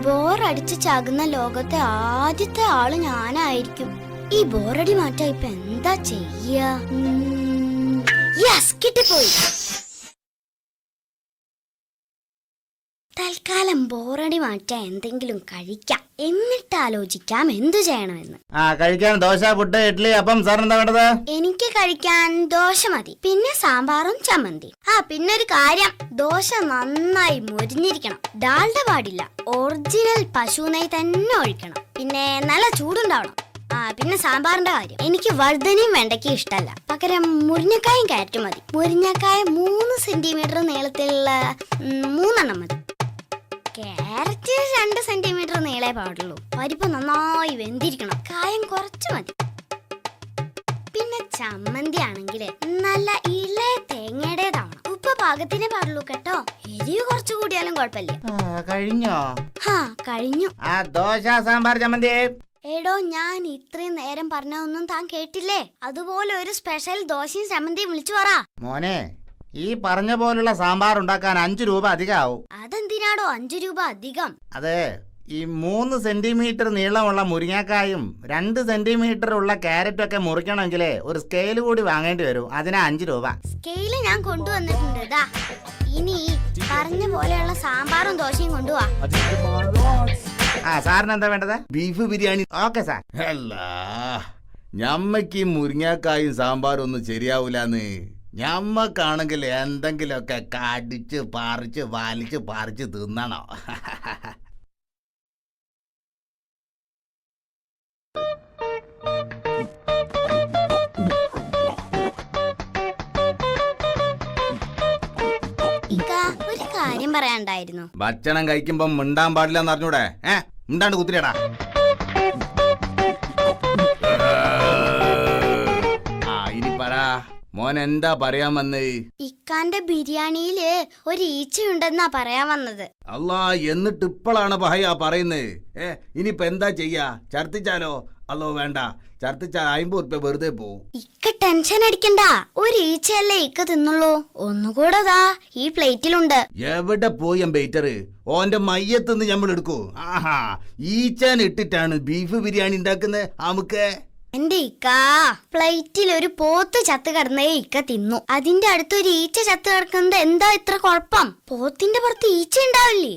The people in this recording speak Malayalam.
ബോറടിച്ച് ചാകുന്ന ലോകത്തെ ആദ്യത്തെ ആള് ഞാനായിരിക്കും. ഈ ബോറടി മാറ്റാ ഇപ്പൊ എന്താ ചെയ്യാ? കിട്ടിപ്പോയി. തൽക്കാലം ബോറടി മാറ്റാൻ എന്തെങ്കിലും കഴിക്കാം, എന്നിട്ട് ആലോചിക്കാം എന്തു ചെയ്യണമെന്ന്. കഴിക്കാൻ ദോശ, പുട്ട്, ഇഡ്ഡലി, അപ്പം. സാറിനെന്താ വേണ്ടത്? എനിക്ക് കഴിക്കാൻ ദോശ മതി, പിന്നെ സാമ്പാറും ചമ്മന്തി. പിന്നെ ഒരു കാര്യം, ദോശ നന്നായി മൊരിഞ്ഞിരിക്കണം, ഡാൽഡ പാടില്ല, ഒറിജിനൽ പശു നെയ്യ് തന്നെ ഒഴിക്കണം, പിന്നെ നല്ല ചൂടുണ്ടാവണം. പിന്നെ സാമ്പാറിന്റെ കാര്യം, എനിക്ക് വഴുതനയും വെണ്ടയ്ക്കും ഇഷ്ടമല്ല, പകരം മുരിങ്ങക്കായും ക്യാരറ്റും മതി. മുരിങ്ങക്കായ 3 സെന്റിമീറ്റർ നീളത്തിലുള്ള 3 മതി. ക്യാരറ്റ് 2 സെന്റിമീറ്റർ നീളേ പാടുള്ളൂ. പരിപ്പ് നന്നായി വെന്തിരിക്കണം, കായം കുറച്ച് മതി. പിന്നെ ചമ്മന്തി ആണെങ്കിൽ നല്ല ഇളയ തേങ്ങയുടേതാണ്. ഉപ്പ് പാകത്തിനെ പാടുള്ളൂ കേട്ടോ, എരിവ് കുറച്ചു കൂടിയാലും കുഴപ്പമില്ല. കഴിഞ്ഞോ? കഴിഞ്ഞു. ദോശ, സാമ്പാർ, ചമ്മന്തി. എടോ, ഞാൻ ഇത്രയും നേരം പറഞ്ഞൊന്നും താൻ കേട്ടില്ലേ? അതുപോലെ ഒരു സ്പെഷ്യൽ ദോശയും ചമ്മന്തിയും വിളിച്ചു പറ. മോനെ, ഈ പറഞ്ഞ പോലുള്ള സാമ്പാർ ഉണ്ടാക്കാൻ 5 രൂപ അധികമാവും. അതെന്തിനാടോ 5 രൂപ അധികം? അതെ, ഈ 3 സെന്റിമീറ്റർ നീളമുള്ള മുരിങ്ങക്കായും 2 സെന്റിമീറ്റർ ഉള്ള ക്യാരറ്റും ഒക്കെ മുറിക്കണമെങ്കിൽ ഒരു സ്കെയിൽ കൂടി വാങ്ങേണ്ടി വരും. അതിനാ 5 രൂപ. സ്കെയില് ഞാൻ കൊണ്ടുവന്നിട്ടുണ്ട്. ഇനി പറഞ്ഞ പോലെയുള്ള സാമ്പാറും ദോശയും കൊണ്ടുപോവാ. സാറിന് എന്താ വേണ്ടത്? ബീഫ് ബിരിയാണി. Okay sir. അല്ല, ഞമ്മക്ക് മുരിങ്ങക്കായും സാമ്പാറും ഒന്നും ശരിയാവൂലെന്ന്. ഞമ്മക്കാണെങ്കിൽ എന്തെങ്കിലുമൊക്കെ കടിച്ച് പറിച്ച് വലിച്ച് പറിച്ച് തിന്നണോ? ഒരു കാര്യം പറയാണ്ടായിരുന്നു. ഭക്ഷണം കഴിക്കുമ്പോ മിണ്ടാൻ പാടില്ലെന്ന് അറിഞ്ഞൂടെ? മിണ്ടാണ്ട് കുത്തിരിയടാ. ഇനി പറ മോൻ, എന്താ പറയാൻ വന്നേ? ഇക്കാന്റെ ബിരിയാണിയില് ഒരു ഈച്ചയുണ്ടെന്നാ പറയാൻ വന്നത്. അല്ലാ, എന്നിട്ട് ഇപ്പോഴാണ് പഹയാ പറയുന്നത്. ഇനിയിപ്പൊ എന്താ ചെയ്യാ? ഛർദിച്ചാലോ? അല്ലോ വേണ്ട, ഛർദിച്ചാൽ 50 ഉറുപ്പ്യ വെറുതെ പോവും. ഇക്ക ടെൻഷൻ അടിക്കണ്ട, ഒരു ഈച്ചയല്ലേ ഇക്ക തിന്നുള്ളൂ. ഒന്നുകൂടെ ഈ പ്ലേറ്റിലുണ്ട്. എവിടെ പോയി വെയിറ്റർ? ഓന്റെ മയ്യത്തുനിന്ന് നമ്മൾ എടുക്കൂ. ഈച്ചാൻ ഇട്ടിട്ടാണ് ബീഫ് ബിരിയാണി ഉണ്ടാക്കുന്നത്. നമുക്ക് എന്റെ ഇക്ക, പ്ലേറ്റിൽ ഒരു പോത്ത് ചത്ത് കിടന്നേ ഇക്ക തിന്നു. അതിന്റെ അടുത്തൊരു ഈച്ച ചത്ത് കിടക്കുന്നത് എന്താ ഇത്ര കുഴപ്പം? പോത്തിന്റെ പുറത്ത് ഈച്ച ഉണ്ടാവില്ലേ?